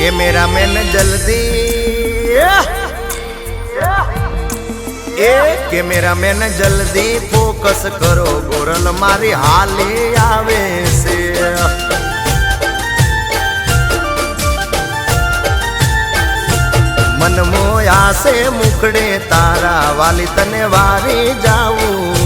cameraman જલ્દી cameraman જલ્દી focus કરો ગોરલ મારી હાલી આવે છે મન મોયા છે મુખડે તારા વાલી તને વારી જાવું